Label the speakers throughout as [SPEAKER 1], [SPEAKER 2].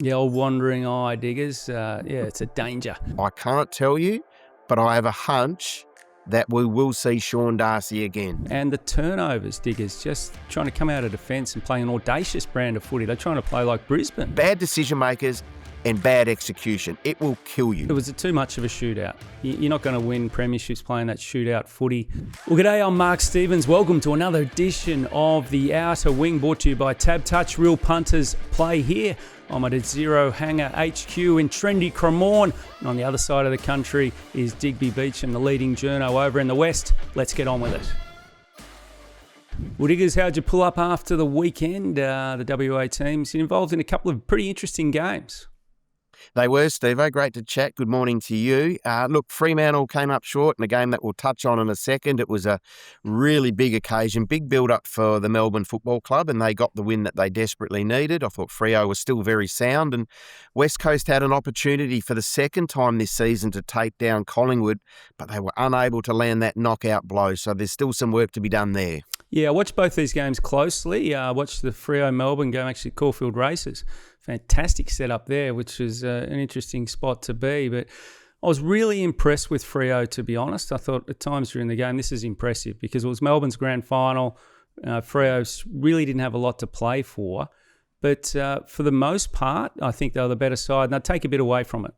[SPEAKER 1] The old wandering eye, Diggers. Yeah, it's a danger.
[SPEAKER 2] I can't tell you, but I have a hunch that we will see Sean Darcy again.
[SPEAKER 1] And the turnovers, Diggers, just trying to come out of defence and play an audacious brand of footy. They're trying to play like Brisbane.
[SPEAKER 2] Bad decision makers and bad execution. It will kill you.
[SPEAKER 1] It was too much of a shootout. You're not going to win premierships playing that shootout footy. Well, g'day, I'm Mark Stevens. Welcome to another edition of The Outer Wing, brought to you by TABtouch. Real punters play here. I'm at Zero Hangar HQ in trendy Cremorne. And on the other side of the country is Digby Beacham, the leading journo over in the west. Let's get on with it. Well, Diggers, how'd you pull up after the weekend? The WA teams involved in a couple of pretty interesting games.
[SPEAKER 2] They were, Steve-o. Great to chat. Good morning to you. Look, Fremantle came up short in a game that we'll touch on in a second. It was a really big occasion, big build-up for the Melbourne Football Club, and they got the win that they desperately needed. I thought Freo was still very sound, and West Coast had an opportunity for the second time this season to take down Collingwood, but they were unable to land that knockout blow, so there's still some work to be done there.
[SPEAKER 1] Yeah, I watched both these games closely. I watched the Freo-Melbourne game, actually Caulfield Races. Fantastic setup there, which is an interesting spot to be. But I was really impressed with Freo, to be honest. I thought at times during the game, this is impressive because it was Melbourne's grand final. Freo really didn't have a lot to play for. But for the most part, I think they were the better side, and they'd take a bit away from it.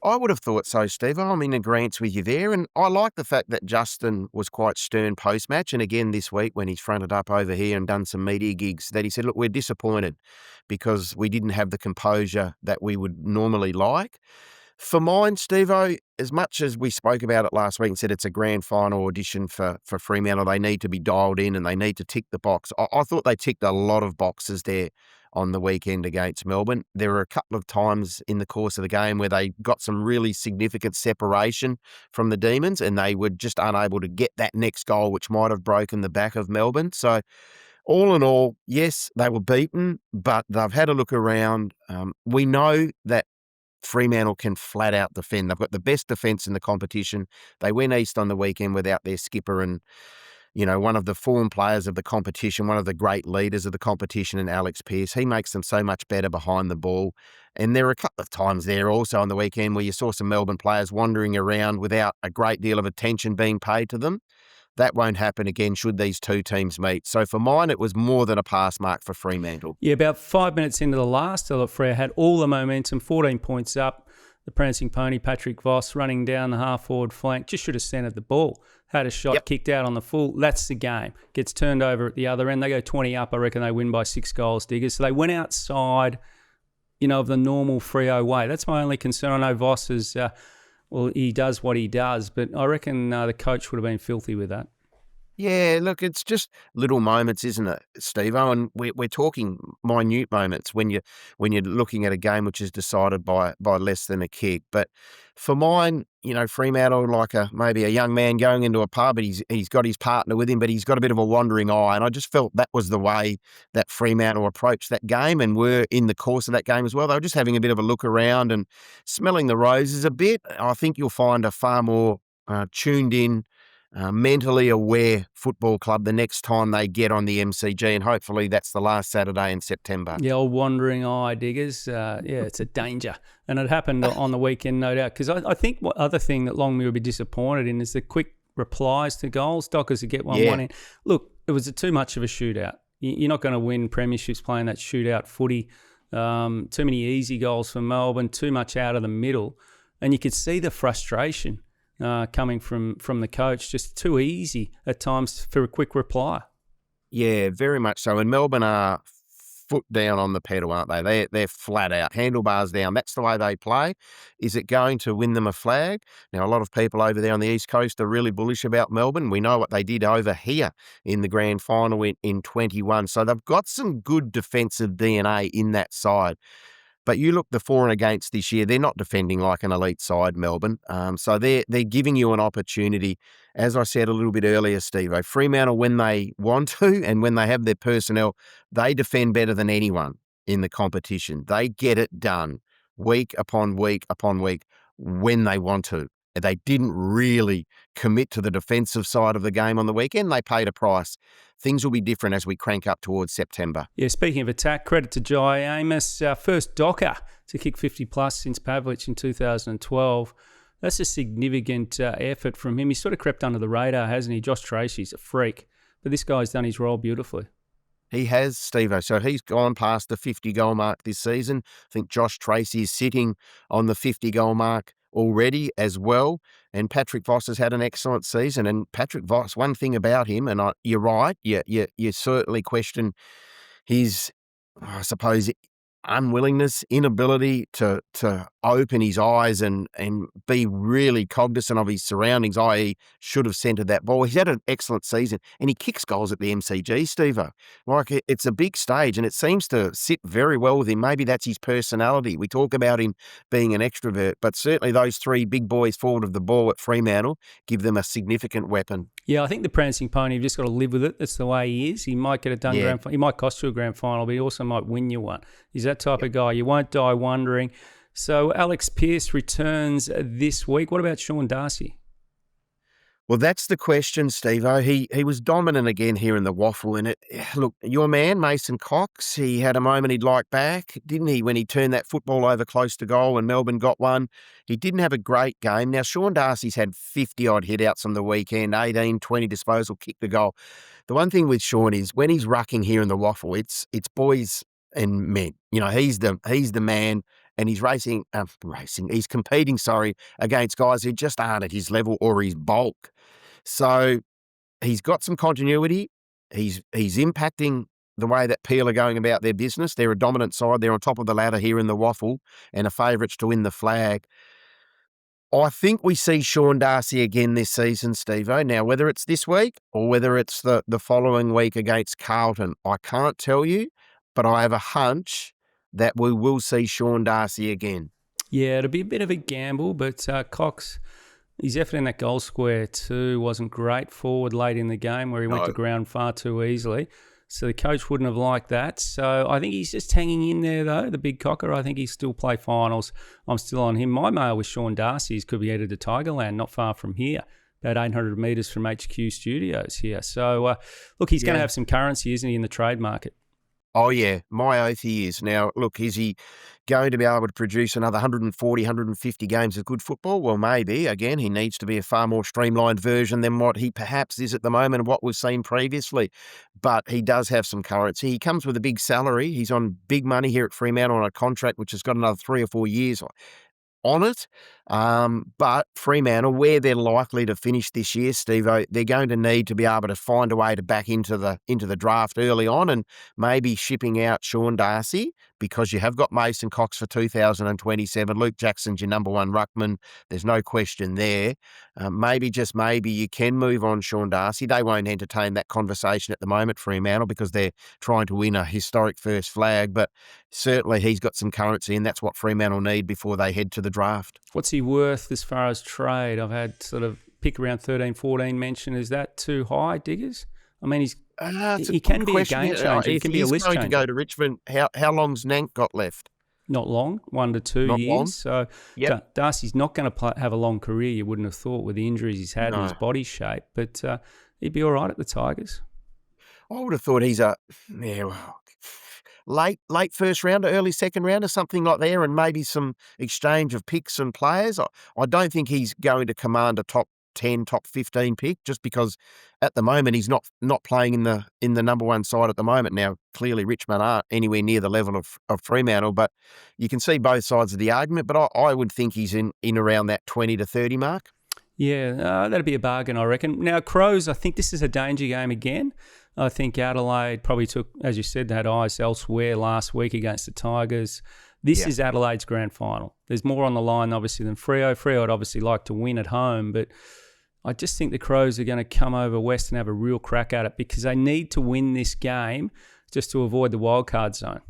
[SPEAKER 2] I would have thought so, Steve. I'm in agreement with you there. And I like the fact that Justin was quite stern post-match. And again, this week when he's fronted up over here and done some media gigs, that he said, look, we're disappointed because we didn't have the composure that we would normally like. For mine, Steve-o, as much as we spoke about it last week and said it's a grand final audition for Fremantle, they need to be dialed in and they need to tick the box. I thought they ticked a lot of boxes there on the weekend against Melbourne. There were a couple of times in the course of the game where they got some really significant separation from the Demons and they were just unable to get that next goal, which might have broken the back of Melbourne. So all in all, yes, they were beaten, but they've had a look around. We know that Fremantle can flat out defend. They've got the best defence in the competition. They went east on the weekend without their skipper and, you know, one of the form players of the competition, one of the great leaders of the competition in Alex Pearce. He makes them so much better behind the ball. And there were a couple of times there also on the weekend where you saw some Melbourne players wandering around without a great deal of attention being paid to them. That won't happen again should these two teams meet. So for mine, it was more than a pass mark for Fremantle.
[SPEAKER 1] Yeah, about 5 minutes into the last, I thought Freo had all the momentum, 14 points up. The prancing pony, Patrick Voss, running down the half-forward flank, just should have centred the ball. Had a shot kicked out on the full. That's the game. Gets turned over at the other end. They go 20 up. I reckon they win by 6 goals, Diggers. So they went outside, of the normal Freo way. That's my only concern. I know Voss is, he does what he does, but I reckon the coach would have been filthy with that.
[SPEAKER 2] Yeah, look, it's just little moments, isn't it, Steve-o? And we're talking minute moments when you're looking at a game which is decided by less than a kick. But for mine, Fremantle, like maybe a young man going into a pub, and he's got his partner with him, but he's got a bit of a wandering eye. And I just felt that was the way that Fremantle approached that game and were in the course of that game as well. They were just having a bit of a look around and smelling the roses a bit. I think you'll find a far more tuned in, mentally aware football club the next time they get on the MCG, and hopefully that's the last Saturday in September.
[SPEAKER 1] The old wandering eye, Diggers. It's a danger. And it happened on the weekend, no doubt, because I think what other thing that Longmuir would be disappointed in is the quick replies to goals. Dockers would get 1-1 in. Look, it was too much of a shootout. You're not going to win premierships playing that shootout footy. Too many easy goals for Melbourne, too much out of the middle. And you could see the frustration coming from the coach, just too easy at times for a quick reply.
[SPEAKER 2] Yeah, very much so. And Melbourne are foot down on the pedal, aren't they? They're flat out, handlebars down. That's the way they play. Is it going to win them a flag? Now, a lot of people over there on the East Coast are really bullish about Melbourne. We know what they did over here in the grand final in 21. So they've got some good defensive DNA in that side. But you look the for and against this year, they're not defending like an elite side, Melbourne. So they're giving you an opportunity. As I said a little bit earlier, Steve-o, Fremantle, when they want to and when they have their personnel, they defend better than anyone in the competition. They get it done week upon week upon week when they want to. They didn't really commit to the defensive side of the game on the weekend. They paid a price. things will be different as we crank up towards September.
[SPEAKER 1] Yeah, speaking of attack, credit to Jai Amos, first Docker to kick 50-plus since Pavlich in 2012. That's a significant effort from him. He's sort of crept under the radar, hasn't he? Josh Tracy's a freak, but this guy's done his role beautifully.
[SPEAKER 2] He has, Steve-O. So he's gone past the 50-goal mark this season. I think Josh Tracy is sitting on the 50-goal mark already as well. And Patrick Voss has had an excellent season. And Patrick Voss, one thing about him, and you're right, you certainly question his, I suppose, unwillingness, inability to open his eyes and be really cognizant of his surroundings, i.e. should have centred that ball. He's had an excellent season and he kicks goals at the MCG, Steve-O. Like, it's a big stage and it seems to sit very well with him. Maybe that's his personality. We talk about him being an extrovert, but certainly those three big boys forward of the ball at Fremantle give them a significant weapon.
[SPEAKER 1] Yeah, I think the prancing pony, you've just got to live with it. That's the way he is. He might get it done.
[SPEAKER 2] Yeah.
[SPEAKER 1] He might cost you a grand final, but he also might win you one. He's that type of guy. You won't die wondering. So Alex Pearce returns this week. What about Sean Darcy?
[SPEAKER 2] Well, that's the question, Steve-O. He was dominant again here in the waffle. And look, your man, Mason Cox, he had a moment he'd like back, didn't he, when he turned that football over close to goal and Melbourne got one. He didn't have a great game. Now, Sean Darcy's had 50-odd hit-outs on the weekend, 18, 20 disposal, kicked the goal. The one thing with Sean is when he's rucking here in the waffle, it's boys and men. You know, he's the man. And he's he's competing, against guys who just aren't at his level or his bulk. So he's got some continuity. He's impacting the way that Peel are going about their business. They're a dominant side. They're on top of the ladder here in the waffle and are favourites to win the flag. I think we see Sean Darcy again this season, Steve-O. Now, whether it's this week or whether it's the following week against Carlton, I can't tell you, but I have a hunch that we will see Sean Darcy again.
[SPEAKER 1] Yeah, it'll be a bit of a gamble, but Cox, his effort in that goal square too wasn't great forward late in the game where he went to ground far too easily. So the coach wouldn't have liked that. So I think he's just hanging in there though, the big cocker. I think he'll still play finals. I'm still on him. My mail with Sean Darcy could be headed to Tigerland, not far from here, about 800 metres from HQ Studios here. So look, he's going to have some currency, isn't he, in the trade market?
[SPEAKER 2] Oh, yeah. My oath he is. Now, look, is he going to be able to produce another 140, 150 games of good football? Well, maybe. Again, he needs to be a far more streamlined version than what he perhaps is at the moment and what we've seen previously. But he does have some currency. He comes with a big salary. He's on big money here at Fremantle on a contract which has got another 3 or 4 years on it. But Fremantle, where they're likely to finish this year, Steve-O, they're going to need to be able to find a way to back into the draft early on and maybe shipping out Sean Darcy because you have got Mason Cox for 2027. Luke Jackson's your number one ruckman. There's no question there. Maybe, just maybe, you can move on Sean Darcy. They won't entertain that conversation at the moment, Fremantle, because they're trying to win a historic first flag. But certainly he's got some currency and that's what Fremantle need before they head to the draft.
[SPEAKER 1] What's he worth as far as trade? I've had sort of pick around 13, 14 mention. Is that too high, Diggers? I mean, he can be a game changer. He can be a list changer.
[SPEAKER 2] If he's going to go to Richmond, how long's Nank got left?
[SPEAKER 1] Not long, 1 to 2 years.
[SPEAKER 2] Long.
[SPEAKER 1] So Darcy's not going to have a long career, you wouldn't have thought, with the injuries he's had and his body shape. But he'd be all right at the Tigers.
[SPEAKER 2] I would have thought he's late first rounder, early second rounder, something like there, and maybe some exchange of picks and players. I don't think he's going to command a top 10, top 15 pick just because at the moment he's not playing in the number one side at the moment. Now, clearly Richmond aren't anywhere near the level of Fremantle, but you can see both sides of the argument. But I would think he's in around that 20 to 30 mark.
[SPEAKER 1] Yeah, that'd be a bargain, I reckon. Now, Crows, I think this is a danger game again. I think Adelaide probably took, as you said, they had eyes elsewhere last week against the Tigers. This is Adelaide's grand final. There's more on the line, obviously, than Freo. Freo would obviously like to win at home, but I just think the Crows are going to come over west and have a real crack at it because they need to win this game just to avoid the wildcard zone.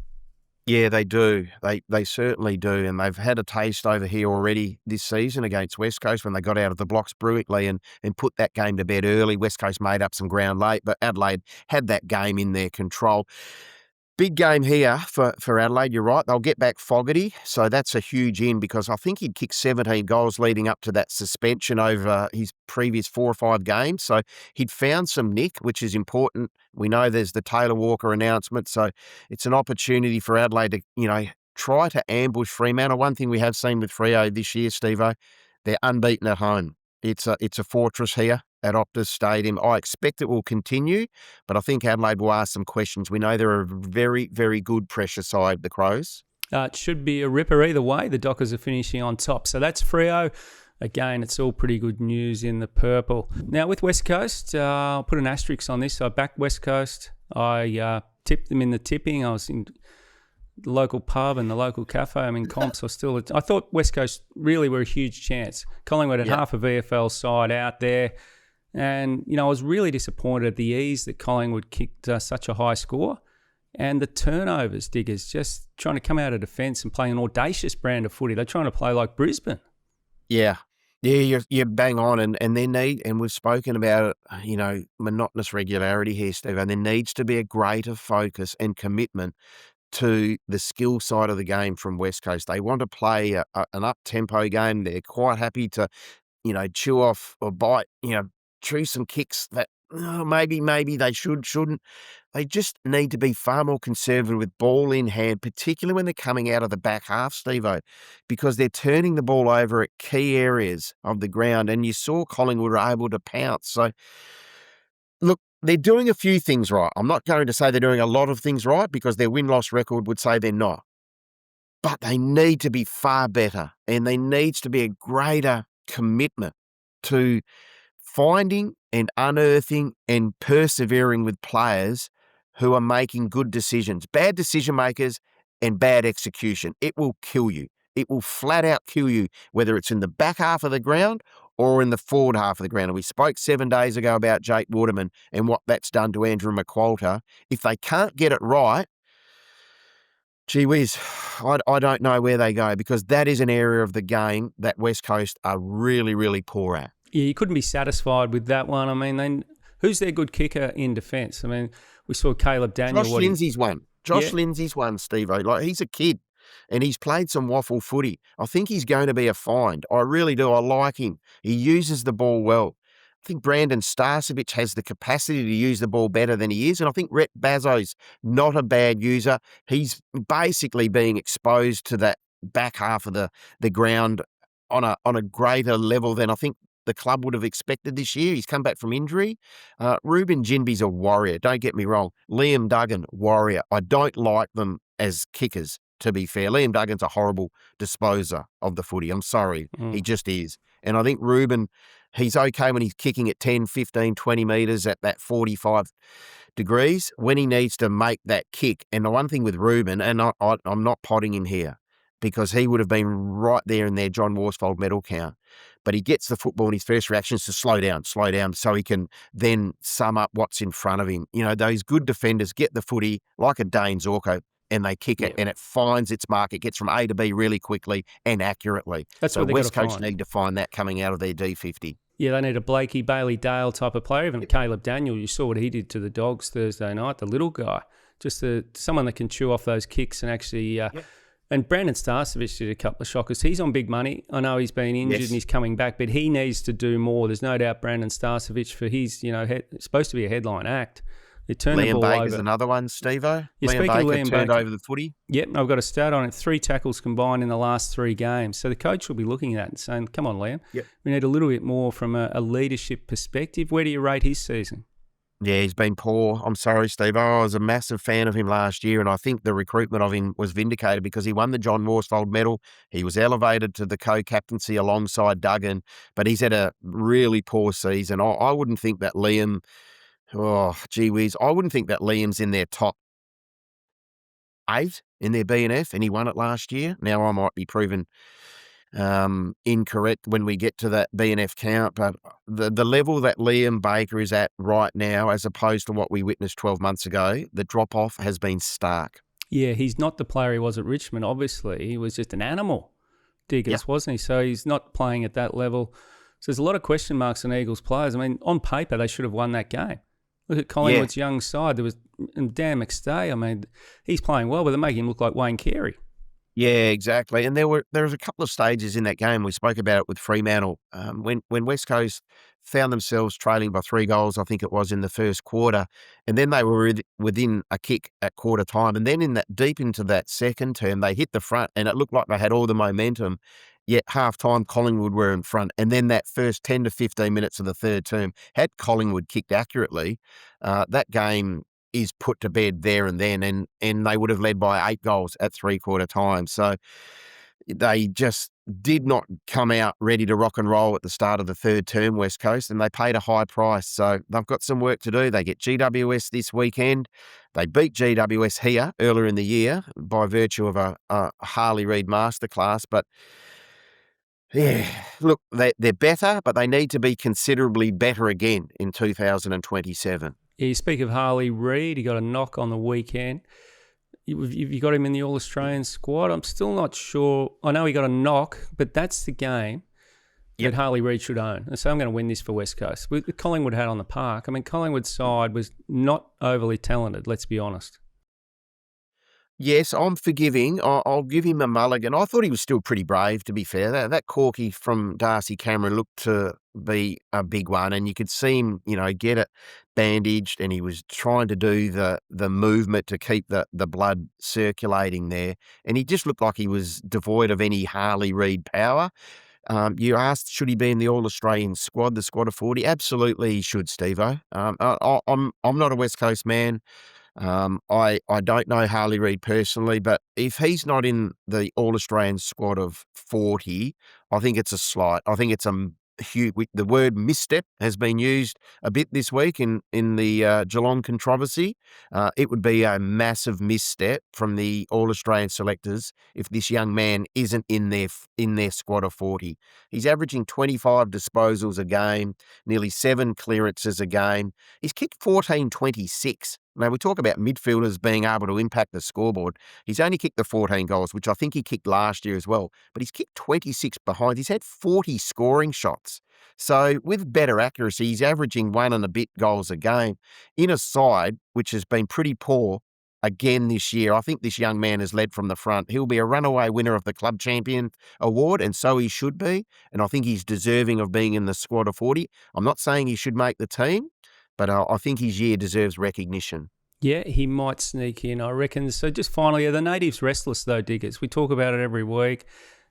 [SPEAKER 2] Yeah, they do. They certainly do. And they've had a taste over here already this season against West Coast when they got out of the blocks brilliantly and put that game to bed early. West Coast made up some ground late, but Adelaide had that game in their control. Big game here for Adelaide, you're right. They'll get back Fogarty, so that's a huge in because I think he'd kicked 17 goals leading up to that suspension over his previous 4 or 5 games. So he'd found some nick, which is important. We know there's the Taylor Walker announcement, so it's an opportunity for Adelaide to, try to ambush Fremantle. One thing we have seen with Freo this year, Steve-O, they're unbeaten at home. It's a fortress here at Optus Stadium. I expect it will continue, but I think Adelaide will ask some questions. We know they're a very, very good pressure side, the Crows.
[SPEAKER 1] It should be a ripper either way. The Dockers are finishing on top. So that's Freo. Again, it's all pretty good news in the purple. Now with West Coast, I'll put an asterisk on this. So I backed West Coast. I tipped them in the tipping. I was in the local pub and the local cafe. I'm in comps. I thought West Coast really were a huge chance. Collingwood had half a VFL side out there. And, I was really disappointed at the ease that Collingwood kicked such a high score. And the turnovers, Diggers, just trying to come out of defence and play an audacious brand of footy. They're trying to play like Brisbane.
[SPEAKER 2] Yeah, you're bang on. And they need, and we've spoken about it, monotonous regularity here, Steve. And there needs to be a greater focus and commitment to the skill side of the game from West Coast. They want to play an up-tempo game. They're quite happy to, chew off or bite, chew some kicks that maybe they shouldn't. They just need to be far more conservative with ball in hand, particularly when they're coming out of the back half, Steve-O, because they're turning the ball over at key areas of the ground, and you saw Collingwood were able to pounce. So, look, they're doing a few things right. I'm not going to say they're doing a lot of things right because their win-loss record would say they're not. But they need to be far better, and there needs to be a greater commitment to finding and unearthing and persevering with players who are making good decisions. Bad decision makers and bad execution. It will kill you. It will flat out kill you, whether it's in the back half of the ground or in the forward half of the ground. And we spoke 7 days ago about Jake Waterman and what that's done to Andrew McQualter. If they can't get it right, gee whiz, I don't know where they go, because that is an area of the game that West Coast are really, really poor at.
[SPEAKER 1] Yeah, you couldn't be satisfied with that one. I mean, who's their good kicker in defence? I mean, we saw Caleb Daniel.
[SPEAKER 2] Josh Lindsay's one. Lindsay's one, Steve-O. Like, he's a kid and he's played some waffle footy. I think he's going to be a find. I really do. I like him. He uses the ball well. I think Brandon Starcevic has the capacity to use the ball better than he is. And I think Rhett Bazzo's not a bad user. He's basically being exposed to that back half of the ground on a greater level than I think the club would have expected this year. He's come back from injury. Ruben Jinby's a warrior. Don't get me wrong. Liam Duggan, warrior. I don't like them as kickers, to be fair. Liam Duggan's a horrible disposer of the footy. I'm sorry. He just is. And I think Ruben, he's okay when he's kicking at 10, 15, 20 metres at that 45 degrees. When he needs to make that kick, and the one thing with Ruben, and I'm not potting him here, because he would have been right there in their John Worsfold medal count. But he gets the football and his first reaction is to slow down, so he can then sum up what's in front of him. Those good defenders get the footy like a Dane Zorko and they kick it and it finds its mark. It gets from A to B really quickly and accurately.
[SPEAKER 1] That's
[SPEAKER 2] so
[SPEAKER 1] what
[SPEAKER 2] West Coast need to find that coming out of their D50.
[SPEAKER 1] Yeah, they need a Blakey, Bailey, Dale type of player. Even Caleb Daniel, you saw what he did to the Dogs Thursday night, the little guy. Just someone that can chew off those kicks and actually... And Brandon Starcevic did a couple of shockers. He's on big money. I know he's been injured and he's coming back, but he needs to do more. There's no doubt Brandon Starcevic, for his, supposed to be a headline act. They turned the ball over. Liam Baker's
[SPEAKER 2] another one, Steve-O.
[SPEAKER 1] Liam
[SPEAKER 2] Baker turned over the footy.
[SPEAKER 1] Yep, I've got a stat on it. 3 tackles combined in the last 3 games. So the coach will be looking at that and saying, come on, Liam.
[SPEAKER 2] Yep.
[SPEAKER 1] We need a little bit more from a leadership perspective. Where do you rate his season?
[SPEAKER 2] Yeah, he's been poor. I'm sorry, Steve. I was a massive fan of him last year, and I think the recruitment of him was vindicated because he won the John Worsfold medal. He was elevated to the co-captaincy alongside Duggan, but he's had a really poor season. I wouldn't think that Liam... Oh, gee whiz. I wouldn't think that Liam's in their top 8 in their BNF, and he won it last year. Now, I might be proven incorrect when we get to that BNF count, but the level that Liam Baker is at right now, as opposed to what we witnessed 12 months ago, the drop-off has been stark.
[SPEAKER 1] Yeah, he's not the player he was at Richmond, obviously. He was just an animal, Diggers, wasn't he? So he's not playing at that level. So there's a lot of question marks on Eagles players. I mean, on paper, they should have won that game. Look at Collingwood's young side. There was And Dan McStay, I mean, he's playing well, but they're making him look like Wayne Carey.
[SPEAKER 2] Yeah, exactly. And there was a couple of stages in that game. We spoke about it with Fremantle when West Coast found themselves trailing by 3 goals. I think it was in the first quarter, and then they were within a kick at quarter time. And then in that deep into that second term, they hit the front, and it looked like they had all the momentum. Yet half time, Collingwood were in front, and then that first 10 to 15 minutes of the third term, had Collingwood kicked accurately, that game is put to bed there and then, and they would have led by 8 goals at 3/4 time. So they just did not come out ready to rock and roll at the start of the third term, West Coast, and they paid a high price. So they've got some work to do. They get GWS this weekend. They beat GWS here earlier in the year by virtue of a Harley Reid masterclass. But yeah, look, they're better, but they need to be considerably better again in 2027.
[SPEAKER 1] You speak of Harley Reid. He got a knock on the weekend. You got him in the All-Australian squad. I'm still not sure. I know he got a knock, but that's the game that Harley Reid should own. And so I'm going to win this for West Coast. With Collingwood had on the park, I mean, Collingwood's side was not overly talented, let's be honest.
[SPEAKER 2] Yes, I'm forgiving. I'll give him a mulligan. I thought he was still pretty brave, to be fair. That corky from Darcy Cameron looked to be a big one, and you could see him, get it bandaged, and he was trying to do the movement to keep the blood circulating there, and he just looked like he was devoid of any Harley Reid power. You asked, should he be in the All-Australian squad, the squad of 40? Absolutely he should, Steve-O. I'm not a West Coast man. I don't know Harley Reid personally, but if he's not in the All-Australian squad of 40, I think it's a slight. I think it's a huge. The word misstep has been used a bit this week in the Geelong controversy. It would be a massive misstep from the All-Australian selectors if this young man isn't in their squad of 40. He's averaging 25 disposals a game, nearly 7 clearances a game. He's kicked 14-26. Now, we talk about midfielders being able to impact the scoreboard. He's only kicked the 14 goals, which I think he kicked last year as well, but he's kicked 26 behind. He's had 40 scoring shots. So with better accuracy, he's averaging 1 and a bit goals a game in a side which has been pretty poor again this year. I think this young man has led from the front. He'll be a runaway winner of the Club Champion Award, and so he should be. And I think he's deserving of being in the squad of 40. I'm not saying he should make the team, but I think his year deserves recognition.
[SPEAKER 1] Yeah, he might sneak in, I reckon. So just finally, are the natives restless though, Diggers? We talk about it every week.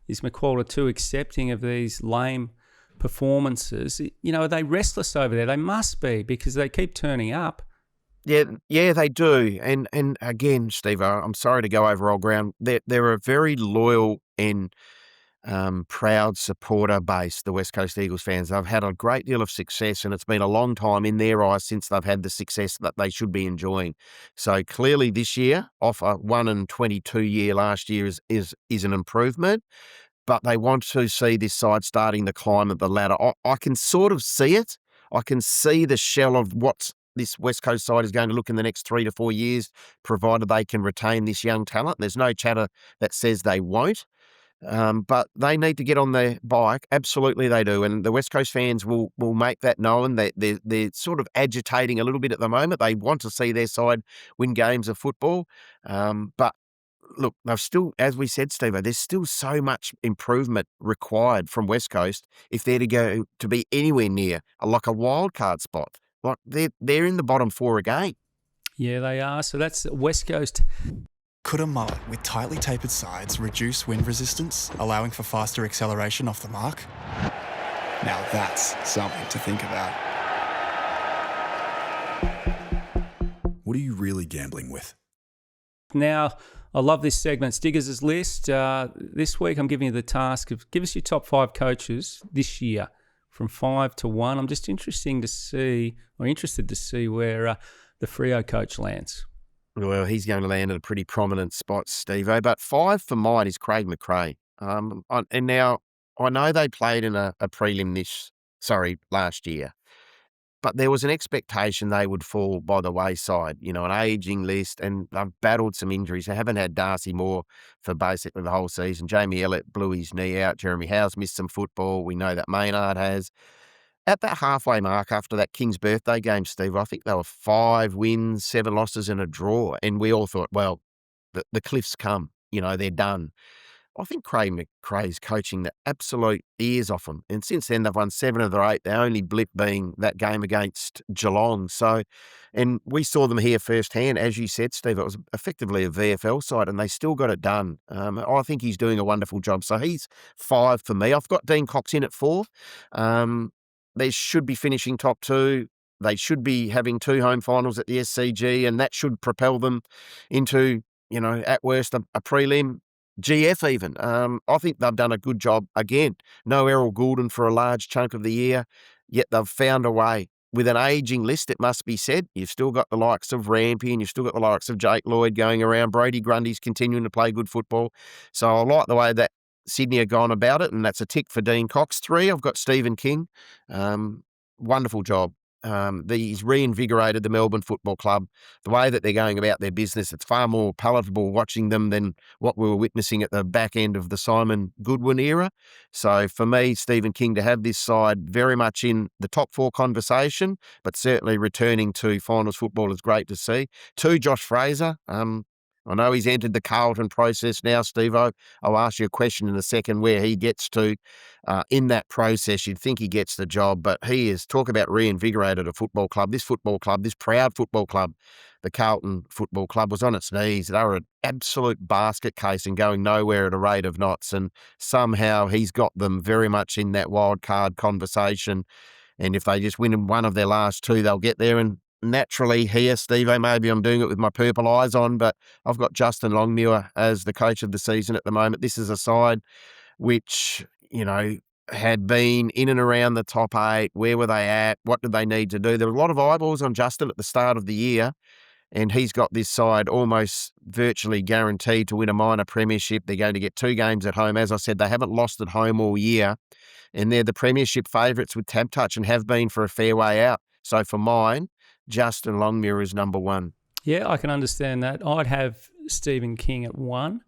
[SPEAKER 1] Is McQualter too accepting of these lame performances? Are they restless over there? They must be, because they keep turning up.
[SPEAKER 2] Yeah, they do. And again, Steve, I'm sorry to go over old ground. They're a very loyal and proud supporter base, the West Coast Eagles fans. They've had a great deal of success, and it's been a long time in their eyes since they've had the success that they should be enjoying. So clearly this year, off a 1-22 year last year, is an improvement, but they want to see this side starting to climb at the ladder. I can sort of see it. I can see the shell of what this West Coast side is going to look in the next 3 to 4 years, provided they can retain this young talent. There's no chatter that says they won't. But they need to get on their bike. Absolutely they do. And the West Coast fans will make that known. They're sort of agitating a little bit at the moment. They want to see their side win games of football. But look, they've still, as we said, Steve, there's still so much improvement required from West Coast if they're to be anywhere near like a wild card spot. Like they're in the bottom 4 again.
[SPEAKER 1] Yeah, they are. So that's West Coast.
[SPEAKER 3] Could a mullet with tightly tapered sides reduce wind resistance, allowing for faster acceleration off the mark? Now that's something to think about. What are you really gambling with?
[SPEAKER 1] Now, I love this segment, Stiggers' List. This week I'm giving you the task of give us your top 5 coaches this year from 5 to 1. I'm just interested to see where the Freo coach lands.
[SPEAKER 2] Well, he's going to land at a pretty prominent spot, Steve-O. But 5 for mine is Craig McRae. And now I know they played in a prelim last year, but there was an expectation they would fall by the wayside, an aging list, and they've battled some injuries. They haven't had Darcy Moore for basically the whole season. Jamie Elliott blew his knee out. Jeremy Howe's missed some football. We know that Maynard has. at that halfway mark after that King's birthday game, Steve, I think they were 5 wins, 7 losses and a draw. And we all thought, well, the cliff's come. They're done. I think Craig McRae's coaching the absolute ears off them. And since then, they've won 7 of their 8, the only blip being that game against Geelong. So, and we saw them here firsthand. As you said, Steve, it was effectively a VFL side, and they still got it done. I think he's doing a wonderful job. So he's 5 for me. I've got Dean Cox in at 4. They should be finishing top 2. They should be having 2 home finals at the SCG, and that should propel them into, at worst, a prelim. GF even. I think they've done a good job. Again, no Errol Goulden for a large chunk of the year, yet they've found a way. With an ageing list, it must be said, you've still got the likes of Rampy and you've still got the likes of Jake Lloyd going around. Brody Grundy's continuing to play good football. So I like the way that Sydney are gone about it, and that's a tick for Dean Cox. 3, I've got Stephen King. Wonderful job. He's reinvigorated the Melbourne Football Club. The way that they're going about their business, it's far more palatable watching them than what we were witnessing at the back end of the Simon Goodwin era. So for me, Stephen King to have this side very much in the top 4 conversation, but certainly returning to finals football is great to see. 2, Josh Fraser. I know he's entered the Carlton process now, Steve. I'll ask you a question in a second where he gets to in that process. You'd think he gets the job, but he is, talk about reinvigorated a football club. This football club, this proud football club, the Carlton Football Club, was on its knees. They were an absolute basket case and going nowhere at a rate of knots. And somehow he's got them very much in that wild card conversation. And if they just win one of their last 2, they'll get there. And naturally here, Steve, maybe I'm doing it with my purple eyes on, but I've got Justin Longmuir as the coach of the season at the moment. This is a side which, had been in and around the top 8. Where were they at? What did they need to do? There were a lot of eyeballs on Justin at the start of the year, and he's got this side almost virtually guaranteed to win a minor premiership. They're going to get 2 games at home. As I said, they haven't lost at home all year, and they're the premiership favourites with TABtouch and have been for a fair way out. So for mine, Justin Longmuir is number 1.
[SPEAKER 1] Yeah, I can understand that. I'd have Stephen King at 1,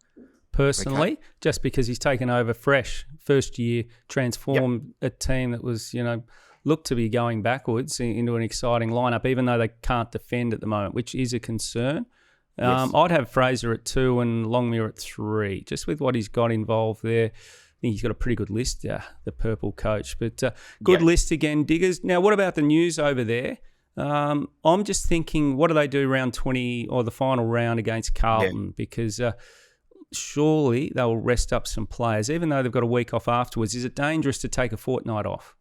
[SPEAKER 1] personally, just because he's taken over fresh. First year, transformed a team that was, looked to be going backwards into an exciting lineup, even though they can't defend at the moment, which is a concern. Yes. I'd have Fraser at 2 and Longmuir at 3, just with what he's got involved there. I think he's got a pretty good list, the purple coach. But good list again, Diggers. Now, what about the news over there? I'm just thinking, what do they do round 20 or the final round against Carlton? Yeah. Because surely they'll rest up some players, even though they've got a week off afterwards. Is it dangerous to take a fortnight off?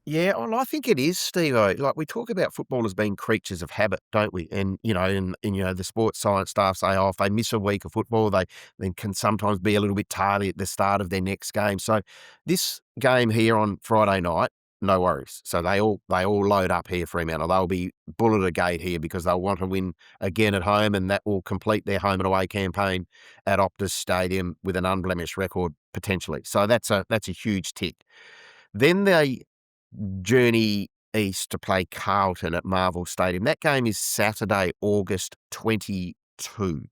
[SPEAKER 2] Yeah, well, I think it is, Steve. Like, we talk about footballers being creatures of habit, don't we? And, the sports science staff say, if they miss a week of football, they then can sometimes be a little bit tardy at the start of their next game. So this game here on Friday night, no worries. So they all load up here, Fremantle. They'll be bull at a gate here because they'll want to win again at home, and that will complete their home and away campaign at Optus Stadium with an unblemished record potentially. So that's a huge tick. Then they journey east to play Carlton at Marvel Stadium. That game is Saturday, August 22.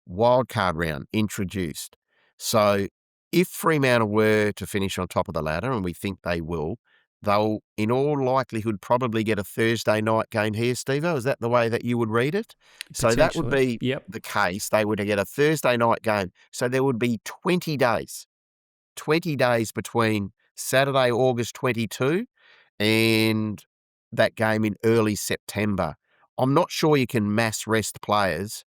[SPEAKER 2] Wildcard round introduced. So if Fremantle were to finish on top of the ladder, and we think they will, they'll in all likelihood probably get a Thursday night game here, Steve-O. Is that the way that you would read it? So that would be the case. They would get a Thursday night game. So there would be 20 days between Saturday, August 22 and that game in early September. I'm not sure you can mass rest players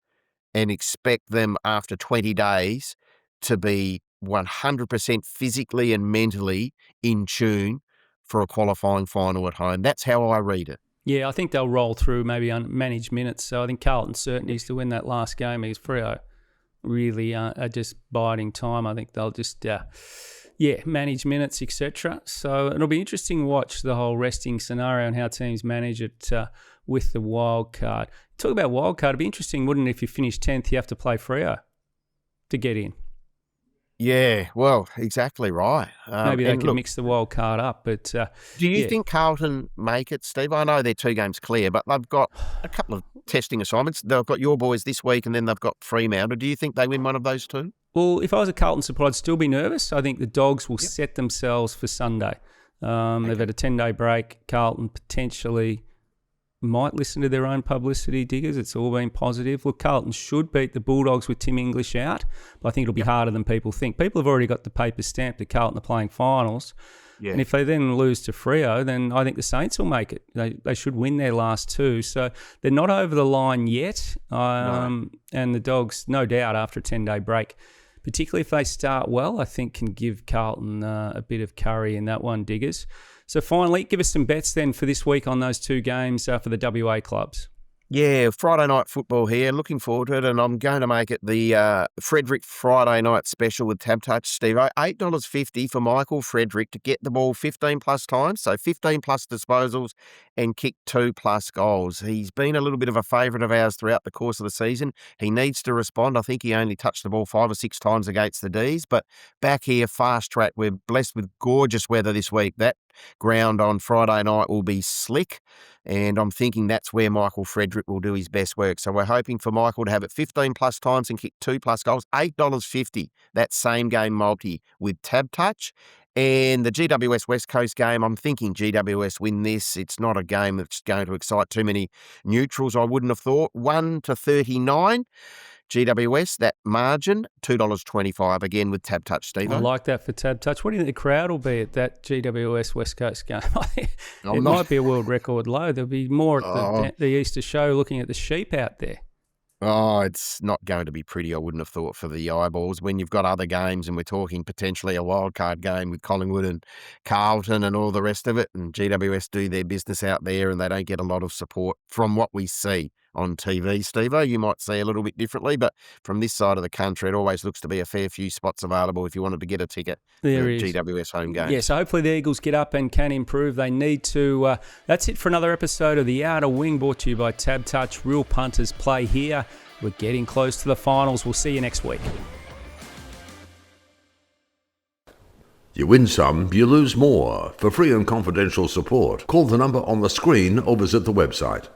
[SPEAKER 2] and expect them after 20 days to be 100% physically and mentally in tune for a qualifying final at home. That's how I read it.
[SPEAKER 1] Yeah, I think they'll roll through maybe unmanaged minutes. So I think Carlton's certainties to win that last game against Freo really are just biding time. I think they'll just, manage minutes, etc. So it'll be interesting to watch the whole resting scenario and how teams manage it with the wild card. Talk about wild card. It'd be interesting, wouldn't it, if you finish 10th, you have to play Freo to get in.
[SPEAKER 2] Yeah, well, exactly right.
[SPEAKER 1] Maybe they can mix the wild card up. But
[SPEAKER 2] do you think Carlton make it, Steve? I know they're 2 games clear, but they've got a couple of testing assignments. They've got your boys this week, and then they've got Fremantle. Do you think they win one of those 2?
[SPEAKER 1] Well, if I was a Carlton supporter, I'd still be nervous. I think the Dogs will set themselves for Sunday. They've had a 10-day break. Carlton potentially might listen to their own publicity, Diggers. It's all been positive. Look, Carlton should beat the Bulldogs with Tim English out, but I think it'll be harder than people think. People have already got the paper stamped that Carlton are playing finals. Yeah. And if they then lose to Freo, then I think the Saints will make it. They should win their last two. So they're not over the line yet. No. And the Dogs, no doubt, after a 10-day break, particularly if they start well, I think can give Carlton a bit of curry in that one, Diggers. So finally, give us some bets then for this week on those two games for the WA clubs.
[SPEAKER 2] Yeah, Friday night football here. Looking forward to it, and I'm going to make it the Frederick Friday night special with TABtouch, Steve. $8.50 for Michael Frederick to get the ball 15-plus times, so 15-plus disposals and kick 2-plus goals. He's been a little bit of a favourite of ours throughout the course of the season. He needs to respond. I think he only touched the ball 5 or 6 times against the D's, but back here, fast track. We're blessed with gorgeous weather this week. That ground on Friday night will be slick, and I'm thinking that's where Michael Frederick will do his best work. So we're hoping for Michael to have it 15-plus times and kick 2-plus goals. $8.50, that same game multi with TABtouch. And the GWS West Coast game, I'm thinking GWS win this. It's not a game that's going to excite too many neutrals, I wouldn't have thought. 1-39. GWS, that margin, $2.25 again with TABtouch, Steve.
[SPEAKER 1] I like that for TABtouch. What do you think the crowd will be at that GWS West Coast game? Might be a world record low. There'll be more at the Easter show looking at the sheep out there.
[SPEAKER 2] Oh, it's not going to be pretty, I wouldn't have thought, for the eyeballs. When you've got other games and we're talking potentially a wildcard game with Collingwood and Carlton and all the rest of it, and GWS do their business out there and they don't get a lot of support from what we see on TV, Steve-o. You might see a little bit differently, but from this side of the country, it always looks to be a fair few spots available if you wanted to get a ticket for GWS home games.
[SPEAKER 1] Yeah, so hopefully the Eagles get up and can improve. They need to. That's it for another episode of The Outer Wing, brought to you by TABtouch. Real punters play here. We're getting close to the finals. We'll see you next week.
[SPEAKER 4] You win some, you lose more. For free and confidential support, call the number on the screen or visit the website.